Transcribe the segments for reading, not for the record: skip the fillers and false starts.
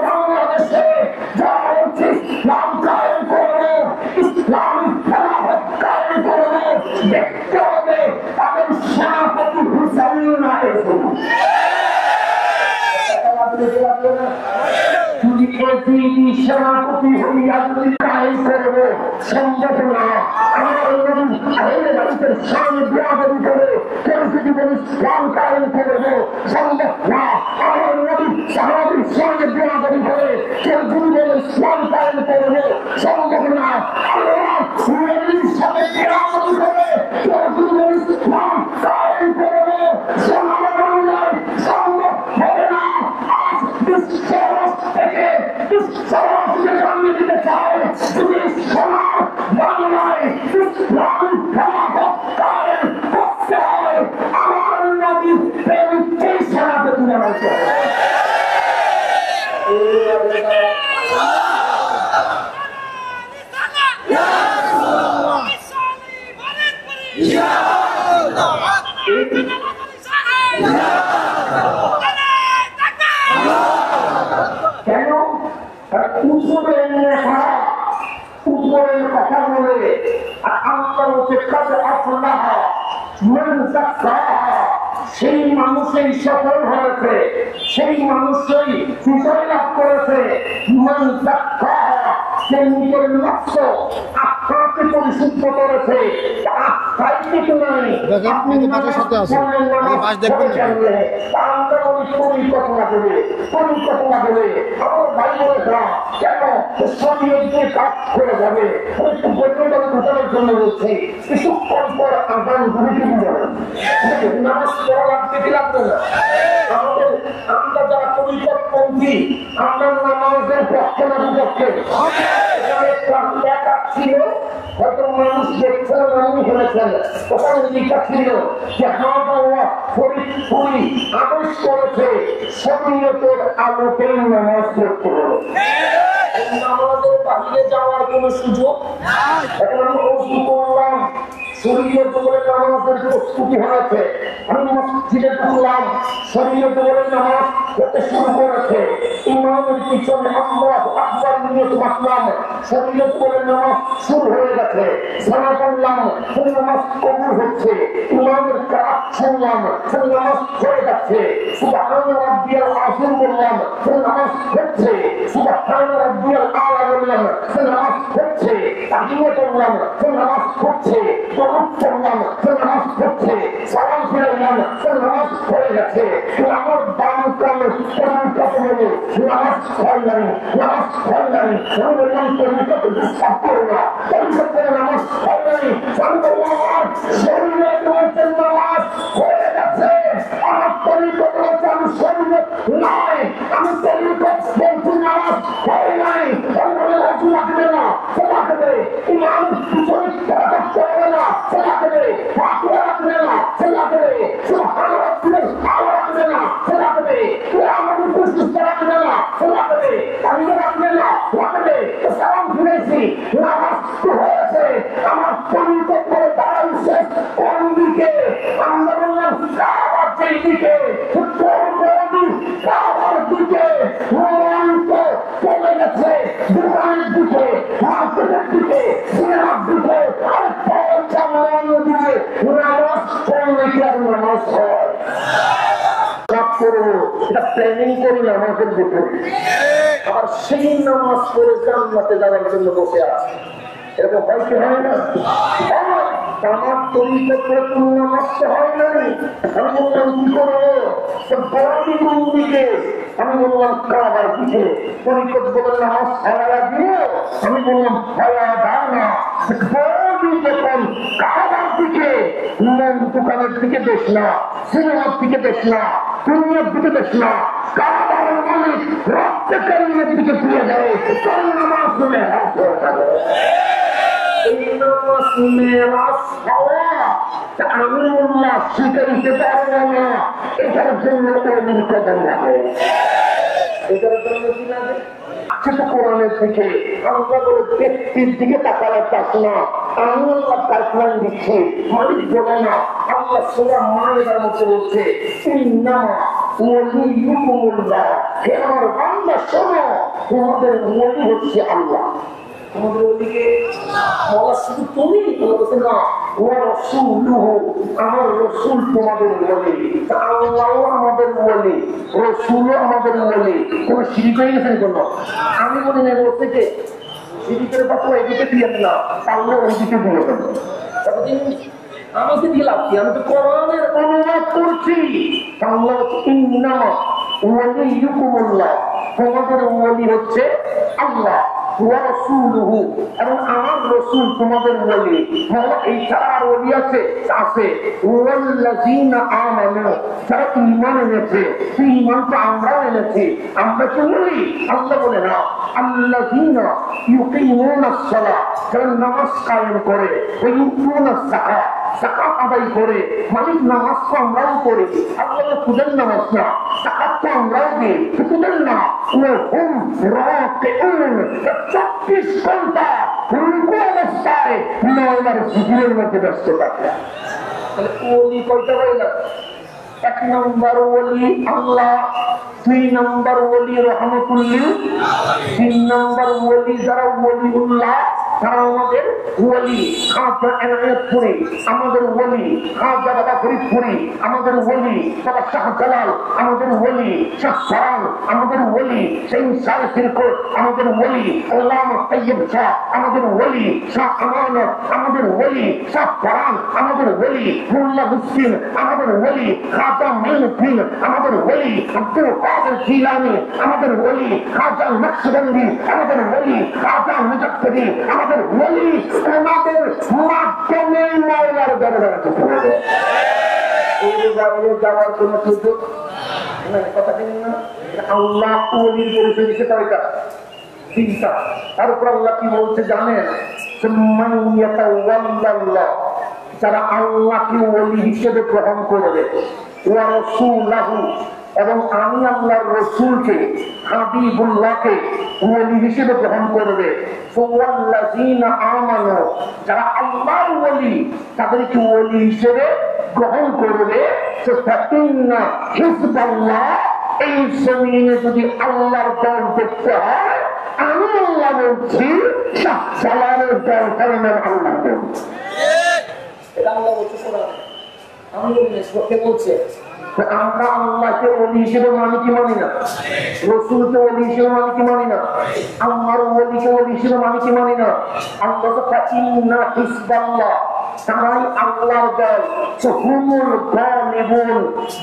বাংলাদেশে যারা ইসলাম কায়েম করবে, ইসলাম খেলাফত কায়েম করবে, দেখতে হবে তাদের সেনাপতি হুসাইন না এসে যদি এজিদি সেনাপতি হইয়া যদি কায়েম করবে সম্ভব না। আমার আহলে হাদিসের সামনে বিয়াদবি করে কেউ যদি বলে ইসলাম কায়েম করবে সম্ভব না। আমার নবী সাহাবীর সামনে বিয়াদবি করে কেউ যদি বলে ইসলাম কায়েম করবে সম্ভব না। আল্লাহ নবীর সাথে বিয়াদবি করে কেউ যদি বলে ইসলাম কায়েম করবে সম্ভব হবে না। বাংলায় ইসলাম খেলাফত কায়েম করতে হয়। আমার নবীর প্রেমিককে সেনাপতি বানাইতে হবে। কেন উপরের কথা বলে সেই মানুষই সফল হয়েছে, সেই মানুষই বিজয় লাভ করেছে। সে নিজের লক্ষ্য আত্মাকে পরিশুদ্ধ করেছে, আত্মাই কিছু নাই। পরিকল্পনা করে আমার ভাই বলেছিলাম কেন শরীয়তে কাজ করে যাবে একটু বৈজ্ঞানিক ঘটনার জন্য বলছি। কিছুক্ষণ পর আদান ঘুরিয়ে যাবেন, নামাজ পড়া লাগবে কি লাগবে না? আমাদের আমরা যারা পরিকল্পন্থী আমরা নামাজের পক্ষে না বিপক্ষে ছিল, হয়তো মানুষ দেখছেন মানুষ হয়েছেন, ওখানে লেখা ছিল যে ফরিদপুরি আদেশ করেছে শরীয়তের আলোকেই নামাজ পড়তে হবে। নামাজের বাহিরে যাওয়ার কোন সুযোগ এখন আমি অজু করলাম, শরীয়ত বলে নামাজের প্রস্তুতি হয়েছে, আমি মসজিদে ঢুকলাম, শরীয়ত বলে নামাজ পড়তে শুরু করেছে, ইমামের পিছনে আল্লাহু আকবার নিয়ে বসলাম, শরীয়ত বলে নামাজ শুরু হয়ে গেছে, সালাত পড়লাম, নামাজ কবুল হচ্ছে, ইমামের কিরাত শুনলাম, নামাজ হয়ে যাচ্ছে, সুবহান রাব্বিয়াল আযীম বললাম, নামাজ হচ্ছে, সুবহান রাব্বিয়াল আলা বললাম, নামাজ হচ্ছে, তাহমিদ বললাম, নামাজ হচ্ছে, দরুদ পড়লাম, নামাজ হচ্ছে, সালাম ফিরাইলাম, নামাজ হয়ে গেছে। আমার বাম কানে পরিকল্পনা নামাজ হয় নাই, নামাজ হয় নাই, আমি বললাম পরিকল্পনা ডিস্টার্ব করো না, পরিকল্পনা নামাজ হয় নাই, আমি বললাম শরীরের নামাজ হয়ে গেছে। আমার পরিকল্পনা আমি শরীরের নয়, আমি পরিকল্পনা বলছি নামাজ হয় নাই, আমি বলে অজু লাগবে না, সেটা দেবে ইমাম পিছনে করতে হবে না, সেটা দেবে ফাতিহা লাগবে না, সেটা দেবে সুবহান রাব্বিয়াল আলা লাগবে না, সেটা দেবে আমাদের প্রস্তুত লাগবে না, সেটা দেবে তাহমিদ লাগবে না, লাগবে সালাম ফিরেছি, নামাজ তো হয়েছে। আমার পরিকল্পনা দাঁড়াইছে কোন দিকে? আমরা বললাম কাবার যেই দিকে, কাবার দিকে চলে গেছে, দোকানের দিকে, মার্কেটের দিকে, সিনেমার দিকে, আর চালানোর দিকে নামাজ পড়লে কি আর নামাজ হয়? প্ল্যানিং করি নামাজের দিকে, আর সেই নামাজ পড়ে জান্নাতে যাওয়ার জন্য বসে আছে। এরকম হয় কি হয় না? আমার পরিকল্পনা নামাজ তো হয় নাই। আমি বললাম কি করবো? কোন দিকে? আমি বললাম কাবার দিকে। পরিকল্পনা নামাজ হারা দিয়ে আমি বললাম হারা দাও না, যখন কাবার দিকে, দোকানের দিকে দেখ না, সিনেমার দিকে দেখ না, দুনিয়ার দিকে দেখ না, কাবার মালিক রক্তকারীর দিকে ফিরে যায়, তোর নামাজ শুনে এই নামাজ মেরাজ হওয়া আমি বললাম স্বীকারিতে পারবো না। এটার জন্য অনেক কদম লাগে, এটার জন্য কি লাগে? কোরআনের দিকে আমরা বলে ব্যক্তির দিকে তাকালে পাস না, আমি আল্লাহ কারখান দিচ্ছি, মালিক বলে না। আল্লাহ সূরা মায়ের মধ্যে বলছে ইন্নামা ওয়ালিয়ুকুমুল্লাহ হে আমার বান্দা শোনো, তোমাদের ওলি হচ্ছে আল্লাহ। তোমাদের ওদিকে বলা শুধু তুমি বলতে না, ও রাসূলুহু, আমার রাসূল তোমাদের ওলি। আল্লাহও আমাদের ওলি, রাসূলও আমাদের ওলি। কোন শিরিক হয়ে গেছে কোন? আমি বলি না বলতে যে শিরিকের কথা এদিকে দিয়ে না, আল্লাহ ওইদিকে দিয়ে দেন। আমাকে দিয়ে লাভ কি? আমি তো কোরআনের অনুবাদ করছি। আল্লাহ ইন্নামা ওয়ালিয়ুকুমুল্লাহ, তোমাদের ওলি হচ্ছে আল্লাহ ওয়া রাসূলুহু, এবং আমার রাসূল তোমাদের ওলি। মানে এই ছাড়া আর ওলি আছে? আছে। ওয়াল্লাযীনা আমানু, যারা ঈমান এনেছে। ঈমান তো আমরাও এনেছি, আমরা কি ওলি? আল্লাহ বলে না, আল্লাযীনা ইউকিমুনাস সালাহ, যারা নামাজ কায়েম করে, ওয়া ইউতুনাস যাকাত, যাকাত আদায় করে। মালিক নামাজ তো আমরাও করি, আল্লাহ খুদের নামাজ না, যাকাত তো আমরাও দিই, খুদের না। ওয়াহুম রাকিউন, 24 ঘন্টা রুকু অবস্থায় নওয়ার জিকিরের মধ্যে ব্যস্ত থাকে। তাহলে ওলি কয়টা হয়ে গেল? 1 নম্বর ওলি আল্লাহ, 2 নম্বর ওলি রহমতুল লিল, 3 নম্বর ওলি যারা ওলিউল্লাহ, তারা আমাদের ওলি। খাজা এনায়েতপুরি আমাদের ওলি, খাজা বাবা ফরিদপুরি আমাদের ওলি, বাবা শাহজালাল আমাদের ওলি, শাহ ফরান আমাদের ওলি, সেই সারফিরকো আমাদের ওলি, আল্লামা তাইয়্যিব শাহ আমাদের ওলি, শাহ আমানত আমাদের ওলি, শাহ ফরান আমাদের ওলি, মোল্লা মুসলিম আমাদের ওলি, খাজা মাইনুদ্দিন আমাদের ওলি, আব্দুল কাদের জিলানী আমাদের ওলি, খাজা নকশবন্দি আমাদের ওলি, খাজা মুজাদ্দিদি আমাদের ওলি। আমাদের মাধ্যমে মাওলার দরবারে যেতে হবে। এই যাওয়ার কোন সুযোগ নাই। কথা জানেন না? আল্লাহ ওলির পরিচয় দিচ্ছে কয়টা? 3টা। তারপর আল্লাহ কি বলছে জানেন? মান ইয়াতাওয়াল্লাল্লাহ, যারা আল্লাহকে ওলি হিসেবে গ্রহণ করবে, ওয়া রাসূলুহু, এবং আমি আল্লাহর রাসূলকে, হাবিবুল্লাহকে ওলি হিসেবে গ্রহণ করবে। ওয়াল্লাযীনা আমানু, যারা আল্লাহর ওলি, তাদেরকে ওলি হিসেবে গ্রহণ করবে। ফাইন্না হিজবাল্লাহ, এই জমিনে যদি আল্লাহর দল দেখতে হয়, আমি আল্লাহ বলছি, শাহ জালালের দল কারণের আল্লাহ বলছি। এটা আল্লাহ বলছে কোরআনে, আমি বলি না, বলছে। আমরা আল্লাহকে ওলি হিসেবে মানি কি মানি না? রাসূলকে ওলি হিসেবে মানি কি মানি না? আল্লাহর ওলিকে ওলি হিসেবে মানি কি মানি না? আল্লাহ তো ইন্না হিজবাল্লাহ, তারাই আল্লাহর দল। হুমুল গালিবুন,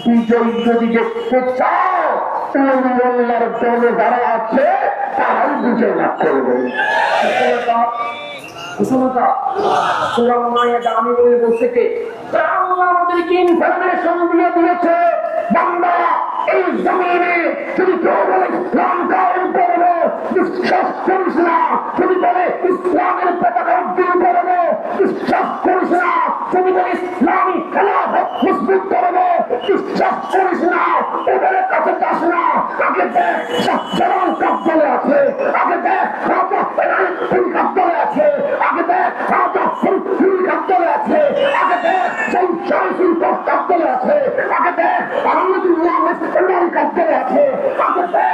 বিজয় যদি দেখতে চাও, আল্লাহর দলে যারা আছে তারাই বিজয় লাভ করবে। আমি বলছে কে? আল্লাহ আমাদেরকে ইনফরমেশন দিয়ে দিয়েছে, বান্দা এই জমিনে যদি কেউ বলে ইসলাম কায়েম করবে, বিশ্বাস করিস না। যদি বলে ইসলামের পতাকা উদ্দিন করবে, বিশ্বাস করিস না। যদি বলে ইসলামী খেলাফত মজবুত করবে, বিশ্বাস করিস না। ওদের কাছে যাস না। আগে দেখ জালাল কাব্বালে আছে, আগে দেখ রাজা কাব্বালে আছে, আগে দেখ রাজা কাব্বালে আছে, আগে দেখ সেই শামসুল কাব্বালে আছে, আগে দেখ আহমদুল্লাহ কাব্বালে আছে, আগে দেখ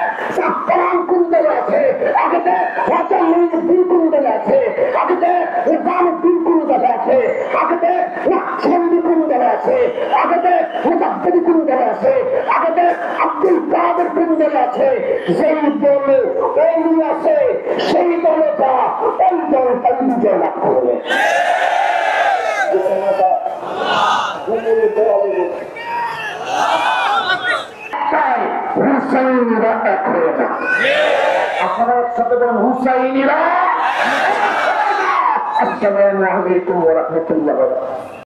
কোরআন কুন্দলে আছে, আগে দেখ রাজা মঈনুদ্দিন কুন্দলে আছে, আগে দেখ নিজামুদ্দিন কুন্দলে আছে, আগে দেখ নকশবন্দি কুন্দলে আছে, আগে দেখ মুজাদ্দিদি কুন্দলে আছে, আগে দেখ আব্দুল কাদের কুন্দলে আছে। যেই দলে ওলি আছে, সেই দলে যা, ওই দল তাই বিজয় লাভ করবে। হুসাইনরা এক হয়ে যান। আপনারা একসাথে বলেন হুসাইনিরা। আসসালামু আলাইকুম ওয়া রাহমাতুল্লাহি ওয়া বারাকাতুহু।